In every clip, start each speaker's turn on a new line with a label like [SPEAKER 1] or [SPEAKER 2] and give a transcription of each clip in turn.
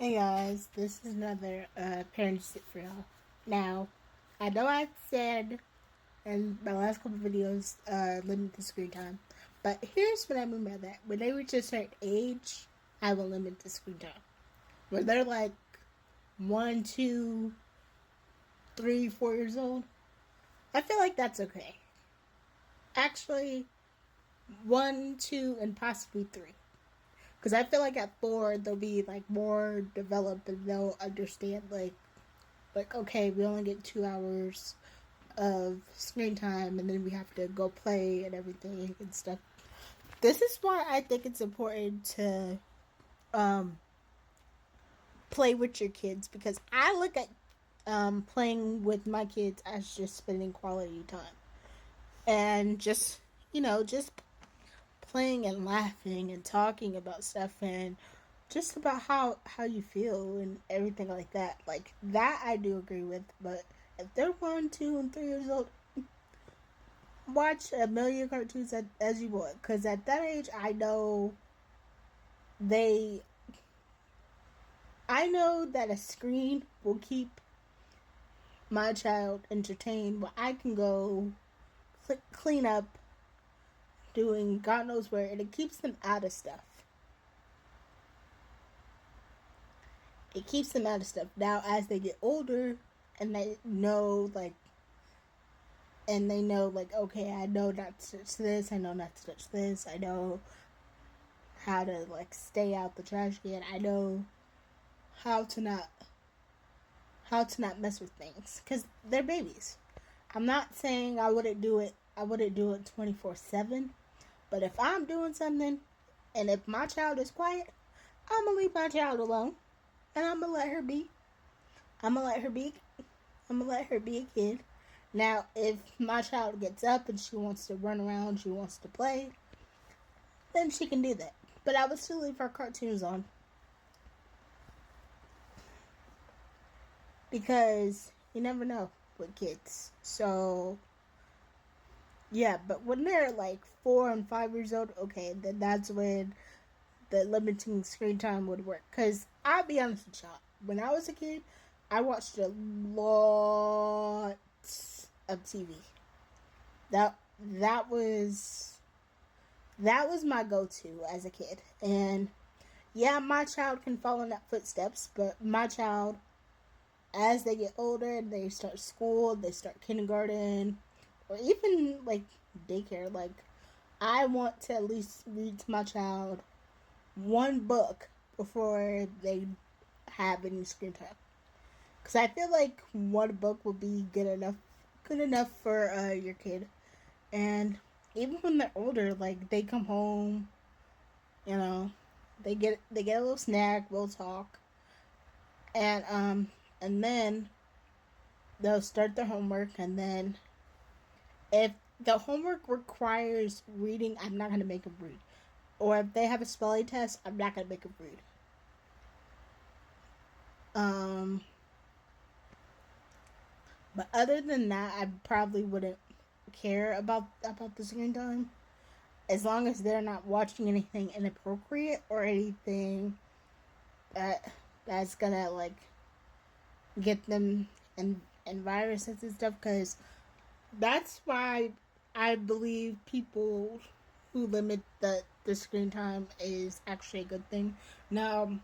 [SPEAKER 1] Hey guys, this is another parent sit for y'all. Now, I know I said in my last couple videos limit the screen time, but here's what I mean by that. When they reach a certain age, I will limit the screen time. When they're like 1, 2, 3, 4 years old, I feel like that's okay. Actually, 1, 2, and possibly 3. Because I feel like at 4 they'll be like more developed and they'll understand like okay, we only get 2 hours of screen time and then we have to go play and everything and stuff. This is why I think it's important to um, play with your kids, because I look at playing with my kids as just spending quality time and just playing and laughing and talking about stuff and just about how you feel and everything like that. Like that, I do agree with. But if they're 1, 2, and 3 years old, watch a million cartoons as you want. Because at that age, they, I know that a screen will keep my child entertained, but I can go clean up, doing God knows where, and it keeps them out of stuff. It keeps them out of stuff. Now, as they get older, and they know like okay, I know not to touch this, I know not to touch this, I know how to like stay out the trash can, I know how to not mess with things because they're babies. I'm not saying I wouldn't do it 24/7, but if I'm doing something and if my child is quiet, I'm gonna leave my child alone and I'm gonna let her be. I'm gonna let her be. I'm gonna let her be a kid. Now, if my child gets up and she wants to run around, she wants to play, then she can do that. But I would still leave her cartoons on because you never know with kids. So, yeah, but when they're like 4 and 5 years old, okay, then that's when the limiting screen time would work. Because I'll be honest with y'all, when I was a kid, I watched a lot of TV. That was my go-to as a kid. And yeah, my child can follow in that footsteps, but my child, as they get older, they start school, they start kindergarten, or even like daycare. Like, I want to at least read to my child one book before they have any screen time. Because I feel like one book will be good enough for your kid. And even when they're older, like they come home, you know, they get a little snack, we'll talk, and then they'll start their homework, and then if the homework requires reading, I'm not gonna make them read. Or if they have a spelling test, I'm not gonna make them read. Um, but other than that, I probably wouldn't care about the screen time as long as they're not watching anything inappropriate or anything that's gonna like get them and viruses and stuff. Because that's why I believe people who limit the screen time is actually a good thing. Now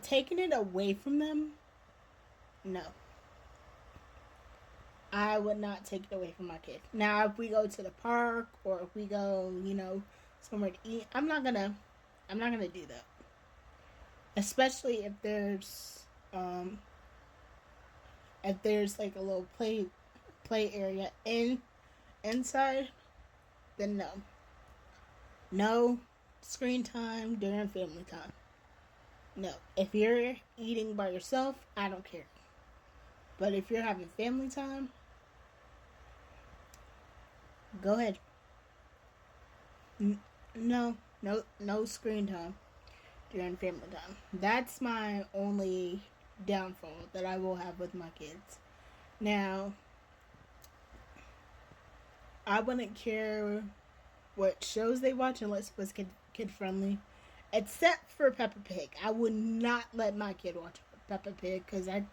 [SPEAKER 1] taking it away from them, no, I would not take it away from my kid. Now, if we go to the park or if we go, somewhere to eat, I'm not gonna do that. Especially if there's like a little play area inside, then no, no screen time during family time. No, if you're eating by yourself, I don't care. But if you're having family time, go ahead. No screen time during family time. That's my only downfall that I will have with my kids. Now, I wouldn't care what shows they watch unless it was kid friendly. except for Peppa Pig. I would not let my kid watch Peppa Pig because I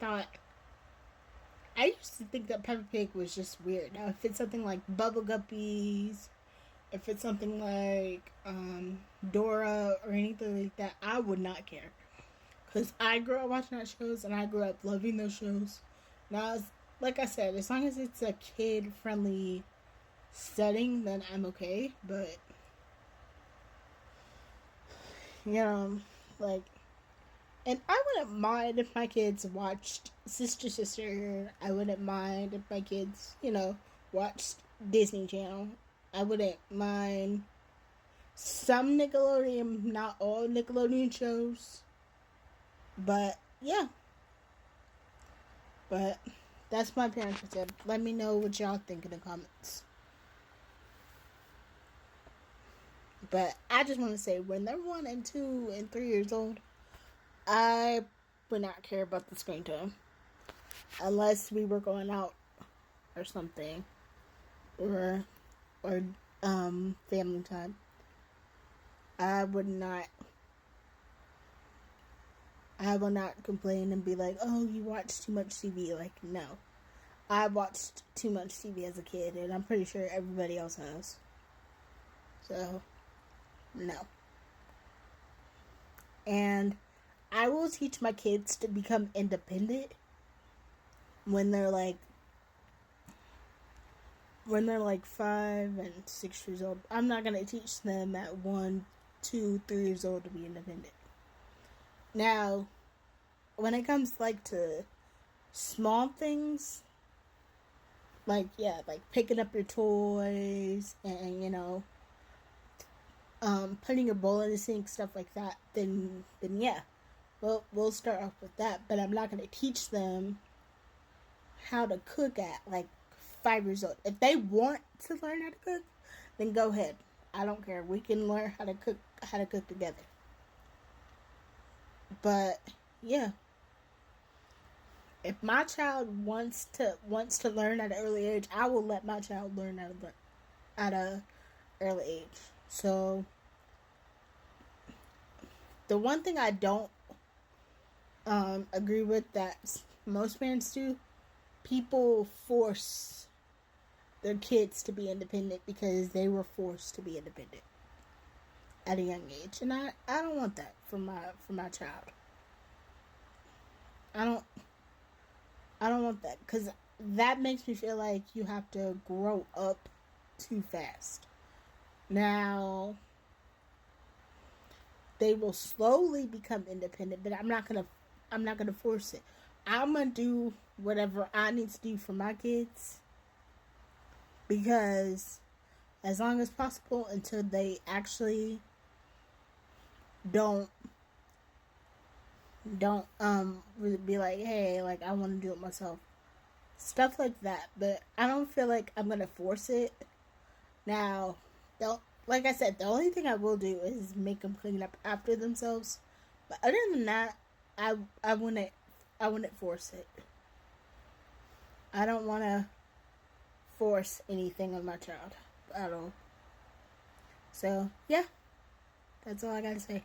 [SPEAKER 1] used to think that Peppa Pig was just weird. Now, if it's something like Bubble Guppies, if it's something like Dora or anything like that, I would not care. Because I grew up watching that shows and I grew up loving those shows. Now, like I said, as long as it's a kid friendly setting, then I'm okay. But, you know, like, and I wouldn't mind if my kids watched Sister Sister. I wouldn't mind if my kids, watched Disney Channel. I wouldn't mind some Nickelodeon, not all Nickelodeon shows. But yeah. But that's my parents' tip. Let me know what y'all think in the comments. But I just want to say, when they're 1 and 2 and 3 years old, I would not care about the screen time. Unless we were going out or something. Or family time. I will not complain and be like, oh, you watch too much TV. Like, no. I watched too much TV as a kid, and I'm pretty sure everybody else has. So, no. And I will teach my kids to become independent when they're like 5 and 6 years old. I'm not going to teach them at 1, 2, 3 years old to be independent. Now, when it comes to small things, like picking up your toys and putting your bowl in the sink, stuff like that, then yeah, we'll start off with that. But I'm not going to teach them how to cook at 5 years old. If they want to learn how to cook, then go ahead. I don't care. We can learn how to cook together. But yeah, if my child wants to learn at an early age, I will let my child learn at a early age. So the one thing I don't agree with that most parents do, people force their kids to be independent because they were forced to be independent at a young age, and I don't want that for my child. I don't want that, because that makes me feel like you have to grow up too fast. Now, they will slowly become independent, but I'm not gonna force it. I'm gonna do whatever I need to do for my kids, because as long as possible, until they actually don't be like, hey, I want to do it myself, stuff like that. But I don't feel like I'm gonna force it. Now, like I said, the only thing I will do is make them clean up after themselves. But other than that, I wouldn't force it. I don't want to force anything on my child at all. So yeah, that's all I gotta say.